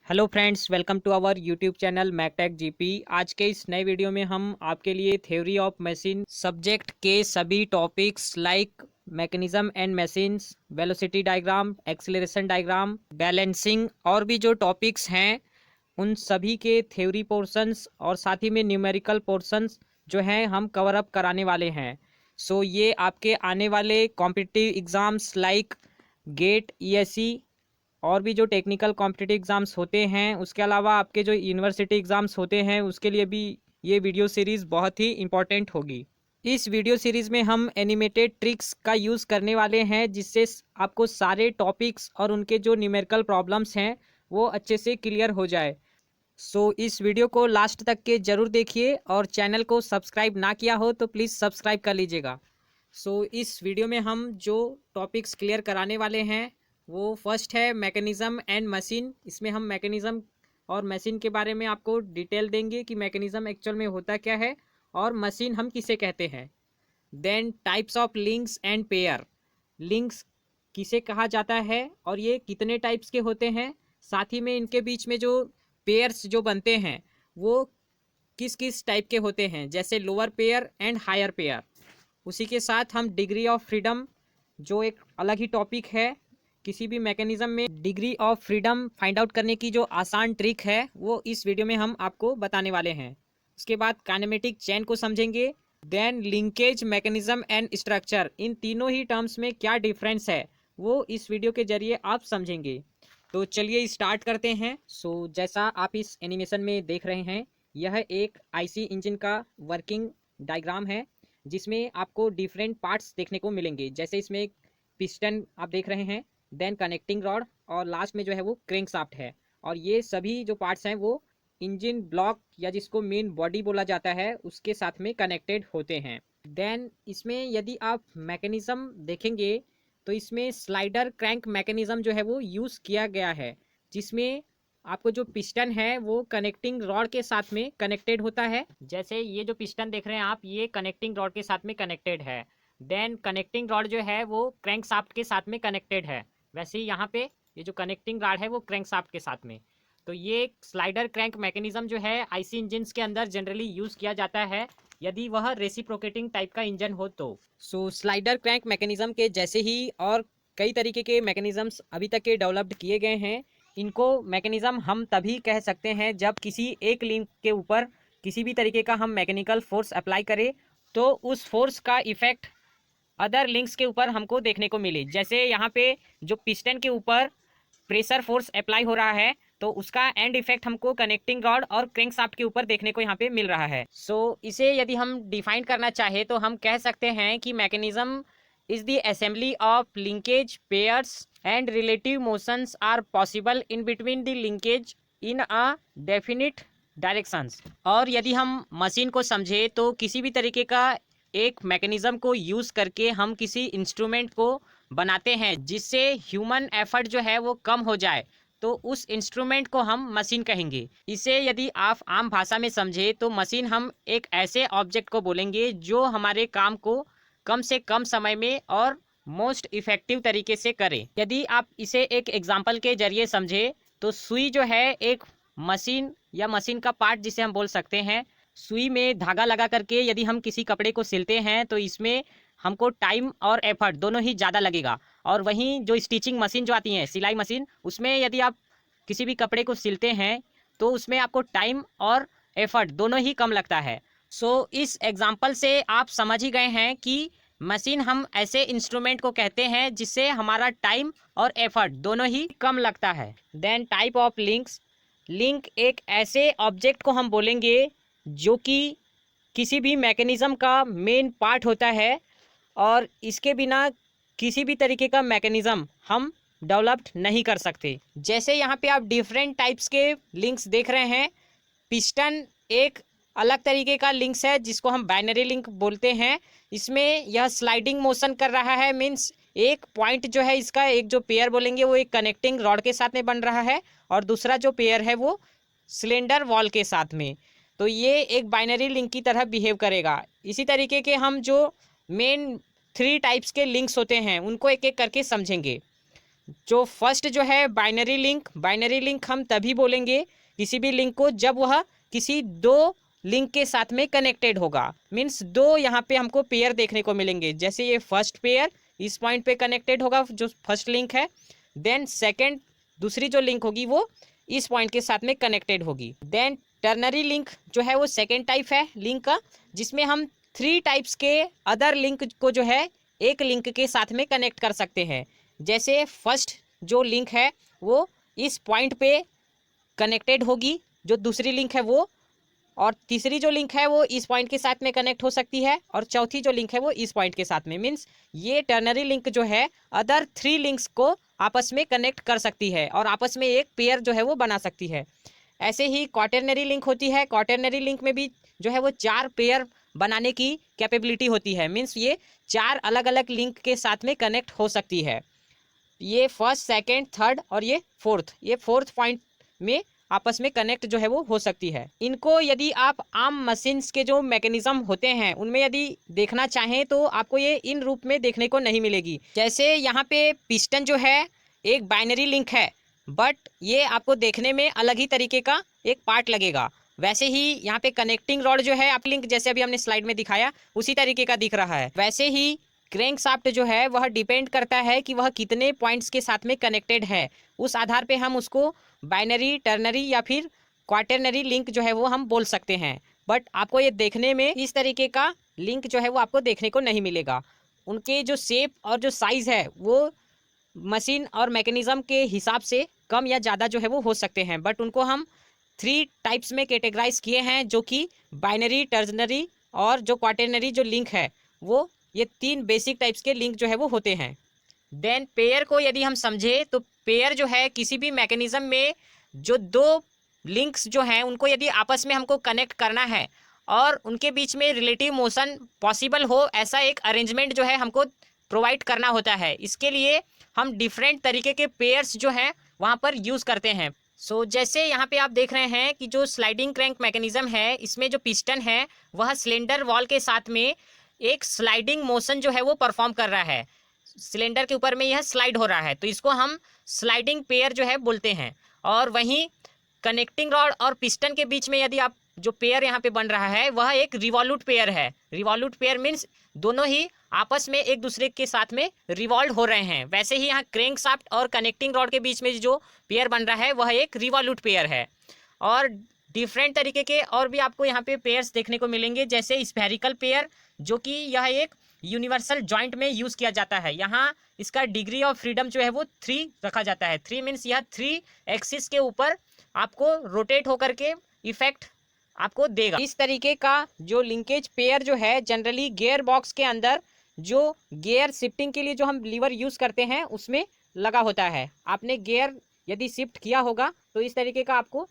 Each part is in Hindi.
Hello friends, welcome to our YouTube channel MacTech GP. आज के इस नए वीडियो में हम आपके लिए थ्योरी ऑफ मशीन सब्जेक्ट के सभी topics like mechanism and machines, velocity diagram, acceleration diagram, balancing और भी जो टॉपिक्स हैं उन सभी के थ्योरी पोर्शंस और साथ ही में न्यूमेरिकल पोर्शंस जो हैं हम कवर अप कराने वाले हैं। सो ये आपके आने वाले competitive exams like get, ESE और भी जो टेक्निकल कॉम्पिटिटिव एग्ज़ाम्स होते हैं, उसके अलावा आपके जो यूनिवर्सिटी एग्ज़ाम्स होते हैं उसके लिए भी ये वीडियो सीरीज़ बहुत ही इम्पॉर्टेंट होगी। इस वीडियो सीरीज़ में हम एनिमेटेड ट्रिक्स का यूज़ करने वाले हैं जिससे आपको सारे टॉपिक्स और उनके जो न्यूमेरिकल प्रॉब्लम्स हैं वो अच्छे से क्लियर हो जाए। सो इस वीडियो को लास्ट तक के ज़रूर देखिए और चैनल को सब्सक्राइब ना किया हो तो प्लीज़ सब्सक्राइब कर लीजिएगा। इस वीडियो में हम जो टॉपिक्स क्लियर कराने वाले हैं वो फर्स्ट है मैकेनिज़्म एंड मशीन। इसमें हम मैकेनिज़्म और मशीन के बारे में आपको डिटेल देंगे कि मैकेनिज़्म एक्चुअल में होता क्या है और मशीन हम किसे कहते हैं। Then types of links and pair, links किसे कहा जाता है और ये कितने टाइप्स के होते हैं, साथ ही में इनके बीच में जो पेयर्स जो बनते हैं वो किस किस टाइप के होते हैं, जैसे lower pair and higher pair. उसी के साथ हम डिग्री ऑफ फ्रीडम, जो एक अलग ही टॉपिक है, किसी भी मैकेनिज्म में degree of freedom find out करने की जो आसान ट्रिक है वो इस वीडियो में हम आपको बताने वाले हैं। उसके बाद काइनेमेटिक चेन को समझेंगे। Then linkage, mechanism and structure, इन तीनों ही टर्म्स में क्या डिफरेंस है वो इस वीडियो के जरिए आप समझेंगे। तो चलिए स्टार्ट करते हैं। जैसा आप इस एनिमेशन में देख रहे हैं, यह एक आईसी इंजन का वर्किंग डायग्राम है जिसमें आपको डिफरेंट पार्ट्स देखने को मिलेंगे। जैसे इसमें एक पिस्टन आप देख रहे हैं, देन कनेक्टिंग रॉड और लास्ट में जो है वो क्रैंकशाफ्ट है। और ये सभी जो पार्ट्स हैं वो इंजन ब्लॉक या जिसको मेन बॉडी बोला जाता है उसके साथ में कनेक्टेड होते हैं। देन इसमें यदि आप मैकेनिज्म देखेंगे तो इसमें स्लाइडर क्रैंक मैकेनिज्म जो है वो यूज़ किया गया है, जिसमें आपको जो पिस्टन है वो कनेक्टिंग रॉड के साथ में कनेक्टेड होता है। जैसे ये जो पिस्टन देख रहे हैं आप, ये कनेक्टिंग रॉड के साथ में कनेक्टेड है। देन कनेक्टिंग रॉड जो है वो क्रैंक शाफ्ट के साथ में कनेक्टेड है। वैसे ही यहाँ पे ये जो कनेक्टिंग रॉड है वो क्रैंक शाफ्ट के साथ में। तो ये स्लाइडर क्रैंक मैकेनिज्म जो है आईसी इंजन्स के अंदर जनरली यूज़ किया जाता है यदि वह रेसिप्रोकेटिंग टाइप का इंजन हो तो। स्लाइडर क्रैंक मैकेनिज्म के जैसे ही और कई तरीके के मैकेनिज्म्स अभी तक के डेवलप्ड किए गए हैं। इनको मैकेनिज्म हम तभी कह सकते हैं जब किसी एक लिंक के ऊपर किसी भी तरीके का हम मैकेनिकल फोर्स अप्लाई करें तो उस फोर्स का इफेक्ट अदर लिंक्स के ऊपर हमको देखने को मिले। जैसे यहाँ पे जो पिस्टन के ऊपर प्रेशर फोर्स अप्लाई हो रहा है तो उसका एंड इफेक्ट हमको कनेक्टिंग रॉड और क्रैंकशाफ्ट के ऊपर देखने को यहाँ पे मिल रहा है। इसे यदि हम डिफाइन करना चाहे तो हम कह सकते हैं कि mechanism is the assembly of linkage pairs and relative motions are possible in between the linkage in a definite directions. और यदि हम मशीन को समझे तो किसी भी तरीके का एक मैकेनिज्म को यूज़ करके हम किसी इंस्ट्रूमेंट को बनाते हैं जिससे ह्यूमन एफर्ट जो है वो कम हो जाए, तो उस इंस्ट्रूमेंट को हम मशीन कहेंगे। इसे यदि आप आम भाषा में समझे तो मशीन हम एक ऐसे ऑब्जेक्ट को बोलेंगे जो हमारे काम को कम से कम समय में और मोस्ट इफ़ेक्टिव तरीके से करे। यदि आप इसे एक एग्जांपल के जरिए समझे तो सुई जो है एक मशीन या मशीन का पार्ट जिसे हम बोल सकते हैं। सुई में धागा लगा करके यदि हम किसी कपड़े को सिलते हैं तो इसमें हमको टाइम और एफर्ट दोनों ही ज़्यादा लगेगा। और वहीं जो स्टिचिंग मशीन जो आती है, सिलाई मशीन, उसमें यदि आप किसी भी कपड़े को सिलते हैं तो उसमें आपको टाइम और एफर्ट दोनों ही कम लगता है। इस एग्जांपल से आप समझ ही गए हैं कि मशीन हम ऐसे इंस्ट्रूमेंट को कहते हैं जिससे हमारा टाइम और एफर्ट दोनों ही कम लगता है। Then type of links, link एक ऐसे ऑब्जेक्ट को हम बोलेंगे जो कि किसी भी मैकेनिज्म का मेन पार्ट होता है और इसके बिना किसी भी तरीके का मैकेनिज्म हम डेवलप्ड नहीं कर सकते। जैसे यहाँ पे आप डिफरेंट टाइप्स के लिंक्स देख रहे हैं। पिस्टन एक अलग तरीके का लिंक्स है जिसको हम बाइनरी लिंक बोलते हैं। इसमें यह स्लाइडिंग मोशन कर रहा है, मीन्स एक पॉइंट जो है इसका, एक जो पेयर बोलेंगे वो एक कनेक्टिंग रॉड के साथ में बन रहा है और दूसरा जो पेयर है वो सिलेंडर वॉल के साथ में। तो ये एक बाइनरी लिंक की तरह बिहेव करेगा। इसी तरीके के हम जो मेन 3 टाइप्स के लिंक्स होते हैं उनको एक एक करके समझेंगे। जो फर्स्ट जो है बाइनरी लिंक हम तभी बोलेंगे किसी भी लिंक को जब वह किसी दो लिंक के साथ में कनेक्टेड होगा। मीन्स दो यहाँ पे हमको पेयर देखने को मिलेंगे। जैसे ये फर्स्ट पेयर इस पॉइंट पे कनेक्टेड होगा जो फर्स्ट लिंक है, देन सेकंड दूसरी जो लिंक होगी वो इस पॉइंट के साथ में कनेक्टेड होगी। देन टर्नरी लिंक जो है वो सेकेंड टाइप है लिंक का, जिसमें हम 3 टाइप्स के अदर लिंक को जो है एक लिंक के साथ में कनेक्ट कर सकते हैं। जैसे फर्स्ट जो लिंक है वो इस पॉइंट पे कनेक्टेड होगी जो दूसरी लिंक है वो, और तीसरी जो लिंक है वो इस पॉइंट के साथ में कनेक्ट हो सकती है, और चौथी जो लिंक है वो इस पॉइंट के साथ में। मीन्स ये टर्नरी लिंक जो है अदर 3 लिंक्स को आपस में कनेक्ट कर सकती है और आपस में एक पेयर जो है वो बना सकती है। ऐसे ही क्वाटरनरी लिंक होती है। क्वाटरनरी लिंक में भी जो है वो 4 पेयर बनाने की कैपेबिलिटी होती है। मीन्स ये 4 अलग अलग लिंक के साथ में कनेक्ट हो सकती है। ये फर्स्ट, सेकेंड, थर्ड और ये फोर्थ पॉइंट में आपस में कनेक्ट जो है वो हो सकती है। इनको यदि आप आम मशीन्स के जो मैकेनिज्म होते हैं उनमें यदि देखना चाहें तो आपको ये इन रूप में देखने को नहीं मिलेगी। जैसे यहाँ पे पिस्टन जो है एक बाइनरी लिंक है, बट ये आपको देखने में अलग ही तरीके का एक पार्ट लगेगा। वैसे ही यहाँ पे कनेक्टिंग रॉड जो है आप लिंक जैसे अभी हमने स्लाइड में दिखाया उसी तरीके का दिख रहा है। वैसे ही क्रैंकशाफ्ट जो है वह डिपेंड करता है कि वह कितने पॉइंट्स के साथ में कनेक्टेड है। उस आधार पे हम उसको बाइनरी, टर्नरी या फिर क्वाटरनरी लिंक जो है वो हम बोल सकते हैं। बट आपको ये देखने में इस तरीके का लिंक जो है वो आपको देखने को नहीं मिलेगा। उनके जो शेप और जो साइज़ है वो मशीन और मैकेनिज्म के हिसाब से कम या ज़्यादा जो है वो हो सकते हैं, बट उनको हम 3 टाइप्स में कैटेगराइज किए हैं, जो कि बाइनरी, टर्नरी और जो क्वाटरनरी जो लिंक है वो ये 3 बेसिक टाइप्स के लिंक जो है वो होते हैं। देन पेयर को यदि हम समझे तो पेयर जो है किसी भी मैकेनिज्म में जो 2 लिंक्स जो हैं उनको यदि आपस में हमको कनेक्ट करना है और उनके बीच में रिलेटिव मोशन पॉसिबल हो, ऐसा एक अरेंजमेंट जो है हमको प्रोवाइड करना होता है। इसके लिए हम डिफरेंट तरीके के पेयर्स जो हैं वहाँ पर यूज़ करते हैं। जैसे यहाँ पे आप देख रहे हैं कि जो स्लाइडिंग क्रैंक मैकेनिज्म है इसमें जो पिस्टन है वह सिलेंडर वॉल के साथ में एक स्लाइडिंग मोशन जो है वो परफॉर्म कर रहा है। सिलेंडर के ऊपर में यह स्लाइड हो रहा है तो इसको हम स्लाइडिंग पेयर जो है बोलते हैं। और वहीं कनेक्टिंग रॉड और पिस्टन के बीच में यदि आप जो पेयर यहाँ पे बन रहा है वह एक रिवॉल्यूट पेयर है। रिवॉल्यूट पेयर मीन्स दोनों ही आपस में एक दूसरे के साथ में रिवॉल्व हो रहे हैं। वैसे ही यहाँ क्रैंकशाफ्ट और कनेक्टिंग रॉड के बीच में जो पेयर बन रहा है वह एक रिवॉल्यूट पेयर है। और डिफरेंट तरीके के और भी आपको यहाँ पे पेयर्स देखने को मिलेंगे, जैसे स्फेरिकल पेयर, जो कि यह एक यूनिवर्सल जॉइंट में यूज़ किया जाता है। यहाँ इसका डिग्री ऑफ फ्रीडम जो है वो 3 रखा जाता है। 3 मीन्स यह 3 एक्सिस के ऊपर आपको रोटेट होकर के इफेक्ट आपको देगा। इस तरीके का जो लिंकेज पेयर जो है जनरली गियर बॉक्स के अंदर जो गियर शिफ्टिंग के लिए जो हम लीवर यूज़ करते हैं उसमें लगा होता है। आपने गियर यदि शिफ्ट किया होगा तो इस तरीके का आपको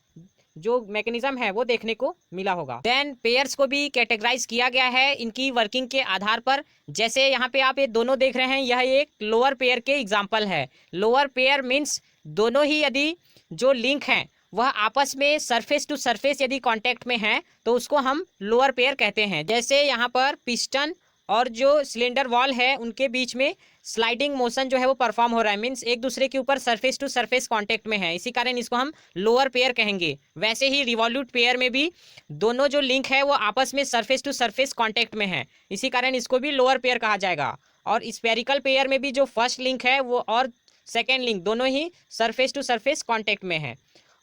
जो मैकेनिज्म है वो देखने को मिला होगा। देन पेयर्स को भी कैटेगराइज किया गया है इनकी वर्किंग के आधार पर। जैसे यहाँ पे आप ये दोनों देख रहे हैं, यह एक लोअर पेयर के एग्जांपल है। लोअर पेयर मीन्स दोनों ही यदि जो लिंक हैं वह आपस में सरफेस टू सरफेस यदि कांटेक्ट में है तो उसको हम लोअर पेयर कहते हैं। जैसे यहाँ पर पिस्टन और जो सिलेंडर वॉल है उनके बीच में स्लाइडिंग मोशन जो है वो परफॉर्म हो रहा है, मीन्स एक दूसरे के ऊपर सरफेस टू सरफेस कांटेक्ट में है, इसी कारण इसको हम लोअर पेयर कहेंगे। वैसे ही रिवॉल्यूट पेयर में भी दोनों जो लिंक है वो आपस में सरफेस टू सरफेस कांटेक्ट में है, इसी कारण इसको भी लोअर पेयर कहा जाएगा। और स्फेरिकल पेयर में भी जो फर्स्ट लिंक है वो और सेकेंड लिंक दोनों ही सरफेस टू सरफेस कॉन्टेक्ट में है।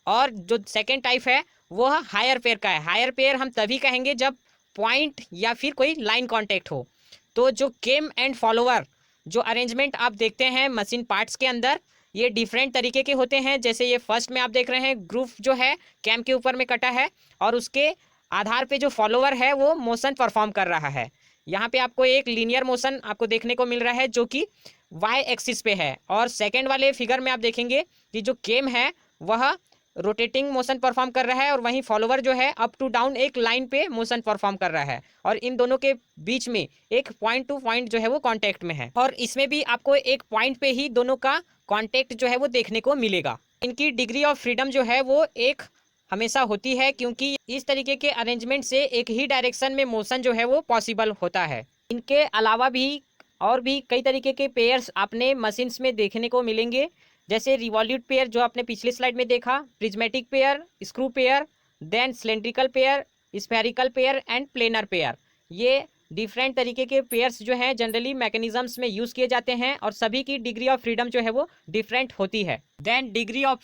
और जो सेकेंड टाइप है वो हायर पेयर का है। हायर पेयर हम तभी कहेंगे जब पॉइंट या फिर कोई लाइन कांटेक्ट हो। तो जो केम एंड फॉलोवर जो अरेंजमेंट आप देखते हैं मशीन पार्ट्स के अंदर ये डिफरेंट तरीके के होते हैं। जैसे ये फर्स्ट में आप देख रहे हैं ग्रूव जो है कैम के ऊपर में कटा है और उसके आधार पे जो फॉलोवर है वो मोशन परफॉर्म कर रहा है। यहाँ पे आपको एक लीनियर मोशन आपको देखने को मिल रहा है जो कि वाई एक्सिस पे है। और सेकेंड वाले फिगर में आप देखेंगे कि जो केम है वह रोटेटिंग मोशन परफॉर्म कर रहा है और वहीं फॉलोवर जो है अप टू डाउन एक लाइन पे मोशन परफॉर्म कर रहा है। और इन दोनों के बीच में एक पॉइंट टू पॉइंट जो है वो कांटेक्ट में है और इसमें भी आपको एक पॉइंट पे ही दोनों का कांटेक्ट जो है वो देखने को मिलेगा। इनकी डिग्री ऑफ फ्रीडम जो है वो एक हमेशा होती है क्योंकि इस तरीके के अरेंजमेंट से एक ही डायरेक्शन में मोशन जो है वो पॉसिबल होता है। इनके अलावा भी और भी कई तरीके के पेयर्स आपने मशीन्स में देखने को मिलेंगे, जैसे रिवॉल्यूट पेयर जो आपने पिछले स्लाइड में देखा, prismatic pair, screw pair, then cylindrical pair, spherical pair and planar pair. ये डिफरेंट तरीके के पेयर्स जो हैं जनरली मैकेनिज्म्स में यूज़ किए जाते हैं और सभी की डिग्री ऑफ फ्रीडम जो है वो डिफरेंट होती है। देन डिग्री ऑफ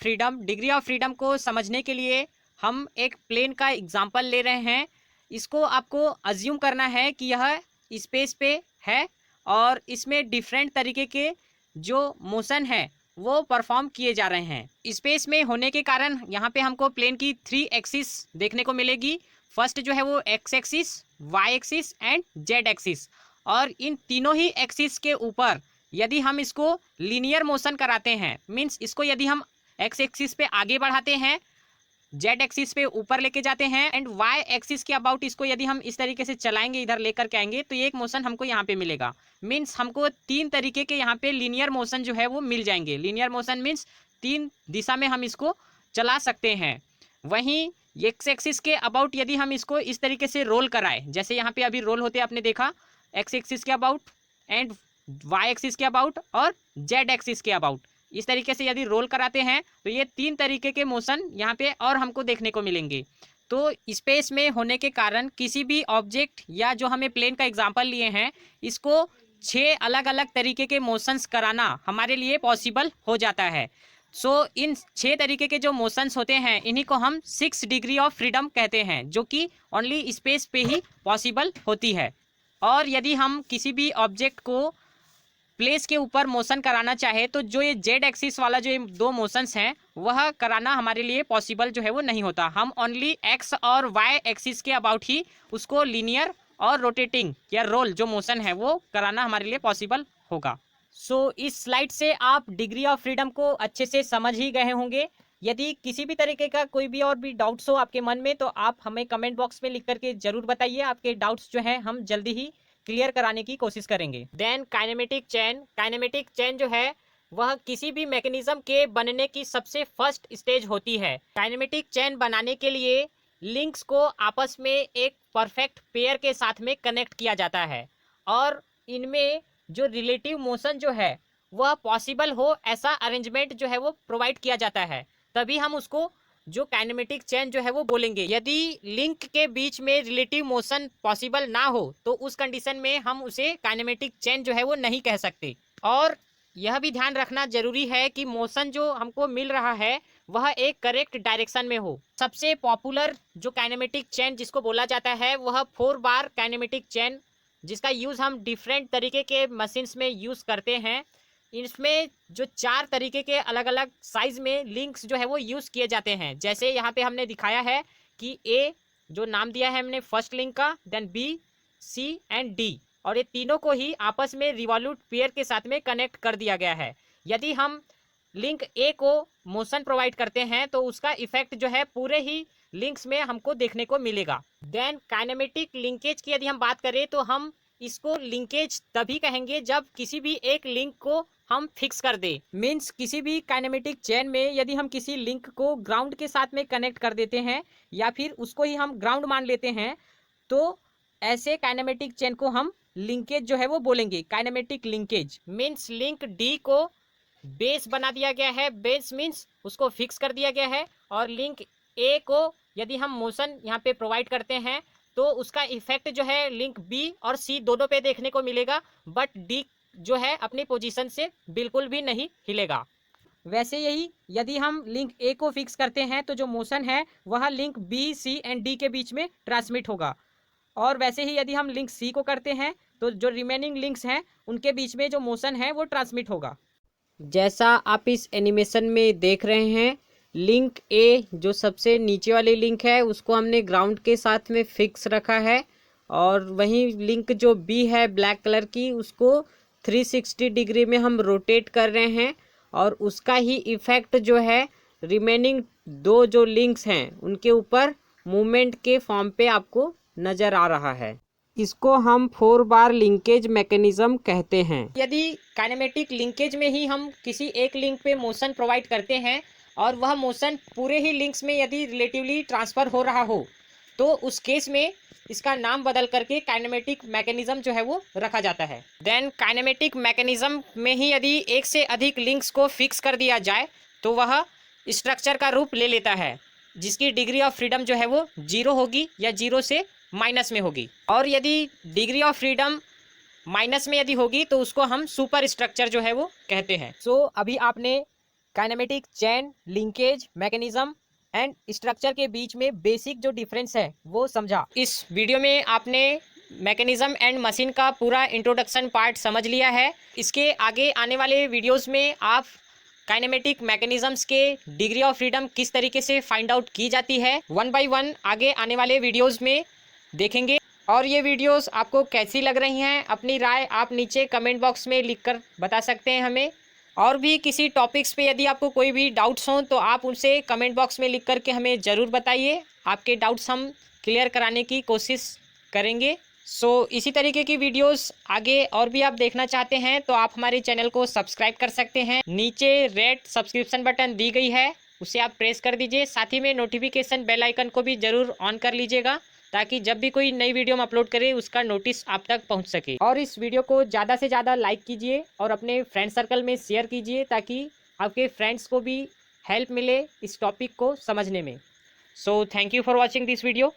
फ्रीडम को समझने के लिए हम एक प्लेन का एग्जांपल ले रहे हैं। इसको आपको अज्यूम करना है कि यह स्पेस पे है और इसमें डिफरेंट तरीके के जो मोशन है वो परफॉर्म किए जा रहे हैं। स्पेस में होने के कारण यहाँ पे हमको प्लेन की 3 एक्सिस देखने को मिलेगी। फर्स्ट जो है वो X axis, Y axis and Z axis, और इन तीनों ही एक्सिस के ऊपर यदि हम इसको लीनियर मोशन कराते हैं, मीन्स इसको यदि हम एक्स एक्सिस पे आगे बढ़ाते हैं, जेड एक्सिस पे ऊपर लेके जाते हैं एंड वाई एक्सिस के अबाउट इसको यदि हम इस तरीके से चलाएंगे, इधर लेकर के आएंगे, तो ये एक मोशन हमको यहाँ पे मिलेगा। मीन्स हमको 3 तरीके के यहाँ पे लीनियर मोशन जो है वो मिल जाएंगे। लीनियर मोशन मीन्स 3 दिशा में हम इसको चला सकते हैं। वहीं एक्स एक्सिस के अबाउट यदि हम इसको इस तरीके से रोल कराएं, जैसे यहाँ पे अभी रोल होते आपने देखा, एक्स एक्सिस के अबाउट एंड वाई एक्सिस के अबाउट और जेड एक्सिस के अबाउट, इस तरीके से यदि रोल कराते हैं तो ये 3 तरीके के मोशन यहाँ पे और हमको देखने को मिलेंगे। तो स्पेस में होने के कारण किसी भी ऑब्जेक्ट या जो हमें प्लेन का एग्जांपल लिए हैं, इसको 6 अलग अलग तरीके के मोशंस कराना हमारे लिए पॉसिबल हो जाता है। इन 6 तरीके के जो मोशंस होते हैं इन्हीं को हम 6 डिग्री ऑफ फ्रीडम कहते हैं, जो कि ओनली स्पेस पे ही पॉसिबल होती है। और यदि हम किसी भी ऑब्जेक्ट को प्लेस के ऊपर मोशन कराना चाहे तो जो ये जेड एक्सिस वाला जो ये 2 मोशंस हैं वह कराना हमारे लिए पॉसिबल जो है वो नहीं होता। हम ओनली एक्स और वाई एक्सिस के अबाउट ही उसको लीनियर और रोटेटिंग या रोल जो मोशन है वो कराना हमारे लिए पॉसिबल होगा। इस स्लाइड से आप डिग्री ऑफ फ्रीडम को अच्छे से समझ ही गए होंगे। यदि किसी भी तरीके का कोई भी और भी डाउट्स हो आपके मन में तो आप हमें कमेंट बॉक्स में लिख करके जरूर बताइए। आपके डाउट्स जो हैं हम जल्दी ही क्लियर कराने की कोशिश करेंगे। देन काइनेमेटिक चेन जो है वह किसी भी मैकेनिज्म के बनने की सबसे फर्स्ट स्टेज होती है। काइनेमेटिक चेन बनाने के लिए लिंक्स को आपस में एक परफेक्ट पेयर के साथ में कनेक्ट किया जाता है और इनमें जो रिलेटिव मोशन जो है वह पॉसिबल हो ऐसा अरेंजमेंट जो है वो प्रोवाइड किया जाता है, तभी हम उसको जो काइनेमेटिक चेन जो है वो बोलेंगे। यदि लिंक के बीच में रिलेटिव मोशन पॉसिबल ना हो तो उस कंडीशन में हम उसे काइनेमेटिक चेन जो है वो नहीं कह सकते। और यह भी ध्यान रखना जरूरी है कि मोशन जो हमको मिल रहा है वह एक करेक्ट डायरेक्शन में हो। सबसे पॉपुलर जो काइनेमेटिक चेन जिसको बोला जाता है वह 4 बार काइनेमेटिक चेन, जिसका यूज़ हम डिफरेंट तरीके के मशीन्स में यूज़ करते हैं। इसमें जो 4 तरीके के अलग अलग साइज में लिंक्स जो है वो यूज़ किए जाते हैं। जैसे यहाँ पे हमने दिखाया है कि ए जो नाम दिया है हमने फर्स्ट लिंक का, then B, C and D, और ये तीनों को ही आपस में रिवॉल्यूट पेयर के साथ में कनेक्ट कर दिया गया है। यदि हम लिंक ए को मोशन प्रोवाइड करते हैं तो उसका इफेक्ट जो है पूरे ही लिंक्स में हमको देखने को मिलेगा। देन काइनेमेटिक लिंकेज की यदि हम बात करें तो हम इसको लिंकेज तभी कहेंगे जब किसी भी एक लिंक को हम फिक्स कर दे। मीन्स किसी भी काइनेमेटिक चेन में यदि हम किसी लिंक को ग्राउंड के साथ में कनेक्ट कर देते हैं या फिर उसको ही हम ग्राउंड मान लेते हैं तो ऐसे काइनेमेटिक चेन को हम लिंकेज जो है वो बोलेंगे। Kinematic linkage means link D को बेस बना दिया गया है, बेस मीन्स उसको फिक्स कर दिया गया है, और लिंक ए को यदि हम मोशन यहाँ पे प्रोवाइड करते हैं तो उसका इफेक्ट जो है लिंक बी और सी दोनों पे देखने को मिलेगा, बट डी जो है अपनी पोजीशन से बिल्कुल भी नहीं हिलेगा। वैसे यही यदि हम लिंक ए को फिक्स करते हैं तो जो मोशन है वह link B, C and D के बीच में ट्रांसमिट होगा, और वैसे ही यदि हम लिंक सी को करते हैं तो जो रिमेनिंग लिंक्स हैं उनके बीच में जो मोशन है वो ट्रांसमिट होगा। जैसा आप इस एनिमेशन में देख रहे हैं, लिंक ए जो सबसे नीचे वाली लिंक है उसको हमने ग्राउंड के साथ में फिक्स रखा है, और वहीं लिंक जो बी है ब्लैक कलर की उसको 360 डिग्री में हम रोटेट कर रहे हैं, और उसका ही इफेक्ट जो है रिमेनिंग 2 जो लिंक्स हैं उनके ऊपर मूवमेंट के फॉर्म पे आपको नज़र आ रहा है। इसको हम 4 बार लिंकेज मैकेनिज्म कहते हैं। यदि काइनेमेटिक लिंकेज में ही हम किसी एक लिंक पे मोशन प्रोवाइड करते हैं और वह मोशन पूरे ही लिंक्स में यदि रिलेटिवली ट्रांसफ़र हो रहा हो तो उस केस में इसका नाम बदल करके काइनेमेटिक मैकेनिज्म जो है वो रखा जाता है। देन काइनेमेटिक मैकेनिज्म में ही यदि एक से अधिक लिंक्स को फिक्स कर दिया जाए तो वह स्ट्रक्चर का रूप ले लेता है, जिसकी डिग्री ऑफ फ्रीडम जो है वो 0 होगी या 0 से माइनस में होगी। और यदि डिग्री ऑफ फ्रीडम माइनस में यदि होगी तो उसको हम सुपर स्ट्रक्चर जो है वो कहते हैं। सो अभी आपने kinematic, chain, linkage, mechanism and structure के बीच में बेसिक जो डिफरेंस है वो समझा। इस वीडियो में आपने मैकेनिज्म एंड मशीन का पूरा इंट्रोडक्शन पार्ट समझ लिया है। इसके आगे आने वाले वीडियोस में आप काइनेमेटिक मैकेनिज्म्स के डिग्री ऑफ फ्रीडम किस तरीके से फाइंड आउट की जाती है 1 बाय 1 आगे आने वाले वीडियोस में देखेंगे। और ये वीडियोस आपको कैसी लग रही हैं, अपनी राय आप नीचे कमेंट बॉक्स में लिखकर बता सकते हैं हमें। और भी किसी टॉपिक्स पे यदि आपको कोई भी डाउट्स हों तो आप उनसे कमेंट बॉक्स में लिख करके हमें ज़रूर बताइए। आपके डाउट्स हम क्लियर कराने की कोशिश करेंगे। सो इसी तरीके की वीडियोस आगे और भी आप देखना चाहते हैं तो आप हमारे चैनल को सब्सक्राइब कर सकते हैं। नीचे रेड सब्सक्रिप्शन बटन दी गई है, उसे आप प्रेस कर दीजिए। साथ ही में नोटिफिकेशन बेल आइकन को भी ज़रूर ऑन कर लीजिएगा, ताकि जब भी कोई नई वीडियो हम अपलोड करें उसका नोटिस आप तक पहुंच सके। और इस वीडियो को ज़्यादा से ज़्यादा लाइक कीजिए और अपने फ्रेंड सर्कल में शेयर कीजिए, ताकि आपके फ्रेंड्स को भी हेल्प मिले इस टॉपिक को समझने में। So thank you for watching this video.